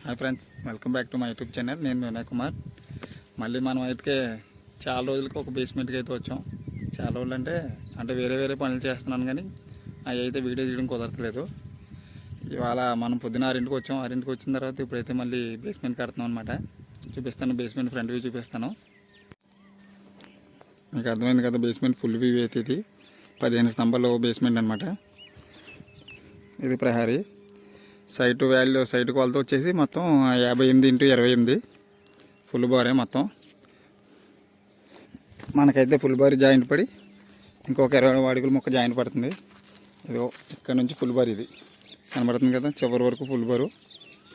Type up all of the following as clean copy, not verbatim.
Hi friends, welcome back to my YouTube channel. నేను వినయ్ కుమార్. మళ్ళీ మనం అయితే చాలా రోజులకి ఒక బేస్మెంట్కి అయితే వచ్చాం. చాలా రోజులు అంటే వేరే పనులు చేస్తున్నాను, కానీ అవి అయితే వీడియో తీయడం కుదరట్లేదు. ఇవాళ మనం పొద్దున 6ంటికి వచ్చాం. 6ంటికి వచ్చిన తర్వాత ఇప్పుడైతే మళ్ళీ బేస్మెంట్ కడుతున్నాం అనమాట. చూపిస్తాను, బేస్మెంట్ ఫ్రంట్ వ్యూ చూపిస్తాను. మీకు అర్థమైంది కదా, బేస్మెంట్ ఫుల్ వ్యూ అయితే ఇది 15 స్తంభాలు బేస్మెంట్ అనమాట. ఇది ప్రహారీ. సైట్ వాల్యూ, సైట్ కొలత వచ్చేసి మొత్తం 58x28 ఫుల్ బారే. మొత్తం మనకైతే ఫుల్ బార్ జాయింట్ పడి ఇంకొక 20 అడుగుల మొక్క జాయింట్ పడుతుంది. ఇదిగో ఇక్కడ నుంచి ఫుల్ బార్ ఇది కనబడుతుంది కదా, చివరి వరకు ఫుల్ బారు.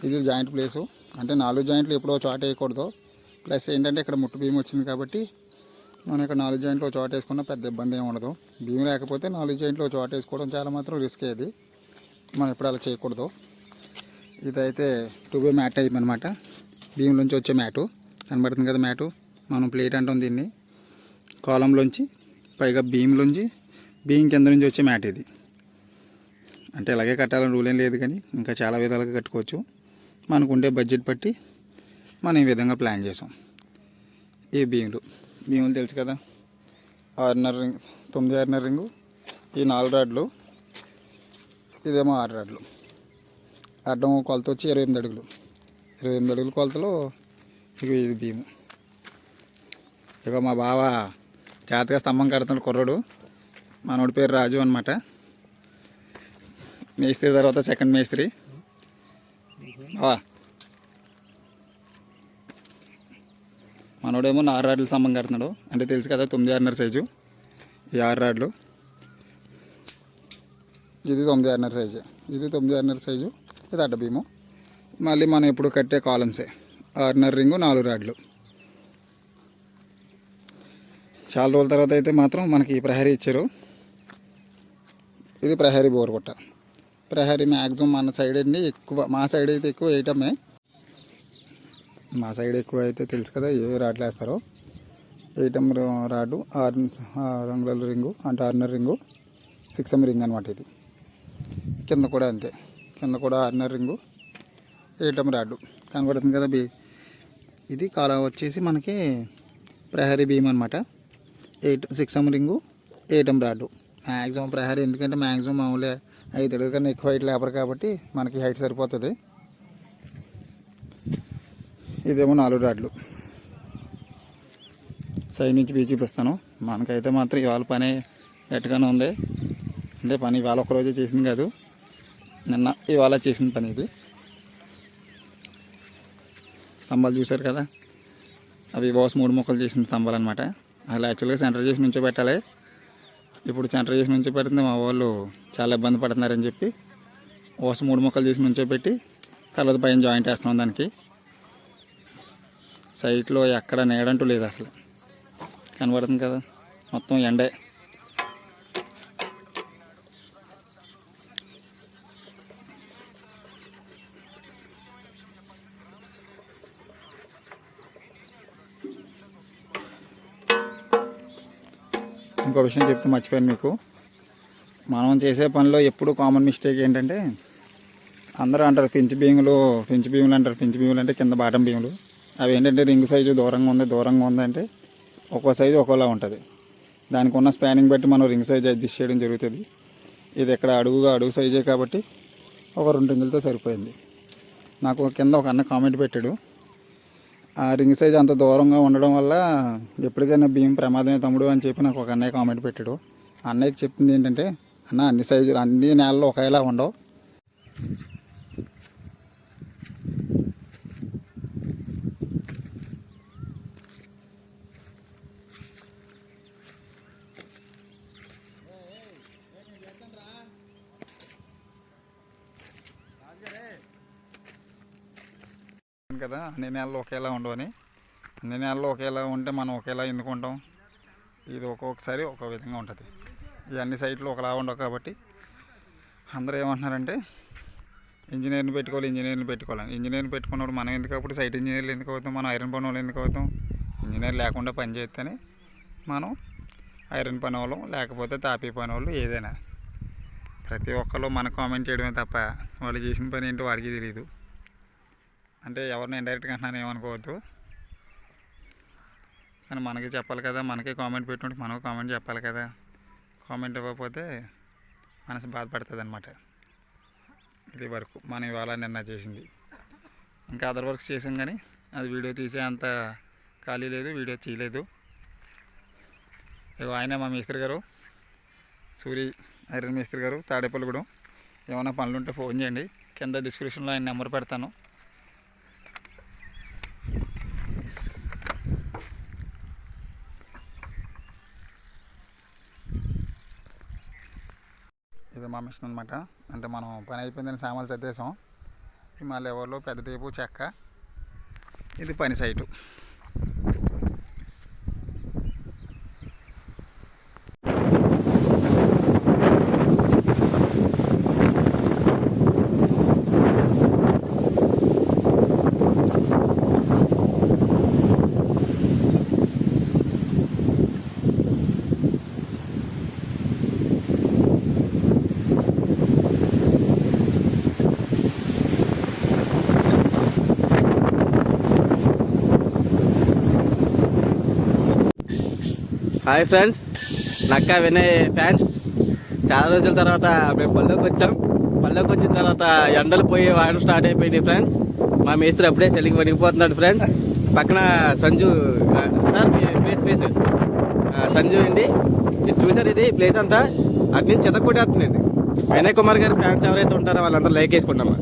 ఇది జాయింట్ ప్లేసు. అంటే 4 జాయింట్లు ఎప్పుడో చోట వేయకూడదు. ప్లస్ ఏంటంటే ఇక్కడ ముట్టు భీమ్ వచ్చింది కాబట్టి మనం ఇక్కడ 4 జాయింట్లు చోట వేసుకున్న పెద్ద ఇబ్బంది ఏమి ఉండదు. భీమ్ లేకపోతే 4 జాయింట్లు చోట వేసుకోవడం చాలా మాత్రం రిస్క్. అది మనం ఎప్పుడు అలా చేయకూడదు. ఇదైతే 2 మ్యాట్ టైప్ అనమాట. భీమ్లోంచి వచ్చే మ్యాటు కనబడుతుంది కదా, మ్యాటు మనం ప్లేట్ అంటాం దీన్ని. కాలంలోంచి పైగా భీమ్ కింద నుంచి వచ్చే మ్యాట్ ఇది. అంటే ఇలాగే కట్టాలని రూల్ ఏం లేదు, కానీ ఇంకా చాలా విధాలుగా కట్టుకోవచ్చు. మనకు ఉండే బడ్జెట్ బట్టి మనం ఈ విధంగా ప్లాన్ చేసాం. ఈ భీములు తెలుసు కదా, 6.5 రింగ్, 9.5 రింగు, ఈ 4 రాడ్లు, ఇదేమో 6 రాడ్లు. అడ్డం కొలత వచ్చి 28 అడుగులు. 28 అడుగుల కొలతలో ఇది భీము. ఇక మా బావ జాతక స్తంభం కడుతున్న కుర్రాడు, మనోడి పేరు రాజు అనమాట. మేస్త్రి తర్వాత సెకండ్ మేస్త్రి బావా. మనోడేమో 6 రాడ్ల స్తంభం కడుతున్నాడు. అంటే తెలుసు కదా, 9.5 సైజు. ఈ 6 రాడ్లు, ఇది 9.5 సైజు, ఇది 9.5 సైజు. ఇది అడ్డ భీము. మళ్ళీ మనం ఎప్పుడు కట్టే కాలమ్సే 6.5 రింగు, 4 రాడ్లు. చాలా రోజుల తర్వాత అయితే మాత్రం మనకి ప్రహరీ ఇచ్చారు. ఇది ప్రహరీ బోర్ కొట్ట. ప్రహరీ మ్యాక్సిమం మన సైడ్ అండి ఎక్కువ, మా సైడ్ అయితే ఎక్కువ వేయటమే. మా సైడ్ ఎక్కువ అయితే తెలుసు కదా ఏ రాడ్లు వేస్తారో. 8M రాడు, 6 రంగుల రింగు, అంటే 6.5 రింగు, 6M రింగ్ అనమాట. ఇది కింద కూడా అంతే, కింద కూడా 6.5 రింగు, 8M రాడ్డు కనబడుతుంది కదా. ఇది కాలం వచ్చేసి మనకి ప్రహరీ భీమ్ అనమాట. 6M ring, 8M rod. Maximum ప్రహరీ, ఎందుకంటే మ్యాక్సిమం మామూలే 5 అడుగుల కన్నా ఎక్కువ హైట్ లేపరు కాబట్టి మనకి హైట్ సరిపోతుంది. ఇదేమో 4 రాడ్లు. సైడ్ నుంచి తీసి చూపిస్తాను. మనకైతే మాత్రం ఇవాళ పని గట్టిగానే ఉంది. అంటే పని ఇవాళ ఒకరోజే చేసింది కాదు, నిన్న ఇవాళ చేసిన పని ఇది. స్తంభాలు చూశారు కదా, అవి వాస్ 3 ముక్కలు చేసిన స్తంభాలు అనమాట. అలా యాక్చువల్గా సెంటర్ చేసి నుంచో పెట్టాలి. ఇప్పుడు సెంటర్ చేసి నుంచో పెడితే మా వాళ్ళు చాలా ఇబ్బంది పడుతున్నారని చెప్పి వాస్ 3 ముక్కలు చేసి నుంచో పెట్టి తర్వాత పైన జాయింట్ వేస్తున్నాం దానికి. సైట్లో ఎక్కడ నీడంటూ లేదు అసలు, కనబడుతుంది కదా, మొత్తం ఎండే. ఇంకో విషయం చెప్తే మర్చిపోయాను మీకు. మనం చేసే పనిలో ఎప్పుడు కామన్ మిస్టేక్ ఏంటంటే, అందరూ అంటారు ఫించ్ భీములు అంటారు. ఫించ్ భీములు అంటే కింద బాటం భీములు. అవి ఏంటంటే రింగ్ సైజు దూరంగా ఉంది అంటే ఒక్కో సైజు ఒక్కోలా ఉంటుంది. దానికి ఉన్న స్పానింగ్ బట్టి మనం రింగ్ సైజు అడ్జస్ట్ చేయడం జరుగుతుంది. ఇది ఇక్కడ అడుగు సైజే కాబట్టి ఒక 2 రింగులతో సరిపోయింది. నాకు కింద ఒక అన్న కామెంట్ పెట్టాడు, ఆ రింగ్ సైజ్ అంత దూరంగా ఉండడం వల్ల ఎప్పటికైనా భీమ్ ప్రమాదమే తమ్ముడు అని చెప్పి నాకు ఒక అన్నయ్య కామెంట్ పెట్టాడు. అన్నయ్యకి చెప్పింది ఏంటంటే, అన్న అన్ని సైజులు అన్ని నేలలు ఒకేలా ఉండవు. కదా, అన్ని నెలలు ఒకేలా ఉండవని. అన్ని నెలలు ఒకేలా ఉంటే మనం ఒకేలా ఎందుకు ఉంటాం? ఇది ఒక్కొక్కసారి ఒక్కో విధంగా ఉంటుంది. ఈ అన్ని సైట్లు ఒకలా ఉండవు కాబట్టి అందరూ ఏమంటున్నారంటే ఇంజనీర్ని పెట్టుకోవాలని. ఇంజనీర్ని పెట్టుకున్నప్పుడు మనం ఎందుకు, అప్పుడు సైట్ ఇంజనీర్లు ఎందుకు అవుతాం, మనం ఐరన్ పని వాళ్ళు ఎందుకు అవుతాం? ఇంజనీర్ లేకుండా పని చేస్తేనే మనం ఐరన్ పని వాళ్ళం, లేకపోతే తాపీ పని వాళ్ళు. ఏదైనా ప్రతి ఒక్కరు మనకు కామెంట్ చేయడమే తప్ప వాళ్ళు చేసిన పని ఏంటో వాడికి తెలియదు. అంటే ఎవరిని ఇండైరెక్ట్గా అంటున్నాను ఏమనుకోవద్దు. కానీ మనకి చెప్పాలి కదా, మనకి కామెంట్ పెట్టుంటే మనకు కామెంట్ చెప్పాలి కదా. కామెంట్ ఇవ్వకపోతే మనసు బాధపడుతుంది అనమాట. ఇది వరకు మనం ఇవాళ నిన్న చేసింది. ఇంకా అదర్ వర్క్స్ చేసాం కానీ అది వీడియో తీసే అంత ఖాళీ లేదు, వీడియో తీయలేదు. ఇగో ఆయన మా మేస్త్రి గారు, సూరి ఐరన్ మేస్త్రి గారు, తాడేపల్లిగూడెం. ఏమైనా పనులు ఉంటే ఫోన్ చేయండి, కింద డిస్క్రిప్షన్లో ఆయన నెంబర్ పెడతాను. ఇది మా మిషన్ అనమాట. అంటే మనం పని అయిపోయిందని సామాన్లు సర్దేశాం. మా లెవర్లో పెద్ద టేపు చెక్క, ఇది పని site. Hi friends, Nakka Vinay fans. చాలా రోజుల తర్వాత మేము పల్లెకి వచ్చాం. పల్లెకి వచ్చిన తర్వాత ఎండలు పోయి వాటర్ స్టార్ట్ అయిపోయింది ఫ్రెండ్స్. మా మేస్త్రి అప్పుడే చలికి వణికిపోతున్నాడు ఫ్రెండ్స్. పక్కన సంజు సార్, ఫేస్ సంజు అండి. మీరు చూసారు ఇది ప్లేస్ అంతా అటు నుంచి చెతకొట్టేస్తుందండి. వినయ్ కుమార్ గారి ఫ్యాన్స్ ఎవరైతే ఉంటారో వాళ్ళందరూ లైక్ వేసుకుంటామా.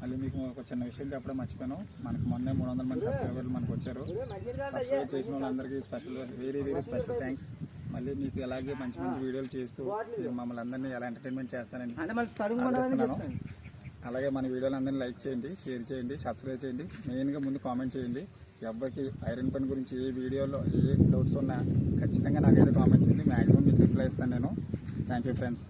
మళ్ళీ మీకు ఒక చిన్న విషయం చెప్పడం మర్చిపోయాను. మనకు మొన్నే 300 మంది సబ్స్క్రైబర్లు మనకు వచ్చారు. సబ్స్క్రైబ్ చేసిన వాళ్ళందరికీ వెరీ వెరీ స్పెషల్ థ్యాంక్స్. మళ్ళీ మీకు ఎలాగే మంచి మంచి వీడియోలు చేస్తూ మమ్మల్ని అందరినీ ఎలా ఎంటర్టైన్మెంట్ చేస్తానని ఆలోచిస్తున్నాను. అలాగే మన వీడియోలు అందరినీ లైక్ చేయండి, షేర్ చేయండి, సబ్స్క్రైబ్ చేయండి. మెయిన్గా ముందు కామెంట్ చేయండి. ఎవరికి ఐరన్ పని గురించి ఏ వీడియోలో ఏ డౌట్స్ ఉన్నా ఖచ్చితంగా నాకైతే కామెంట్ చేయండి. మ్యాక్సిమం మీకు రిప్లై ఇస్తాను నేను. Thank you friends.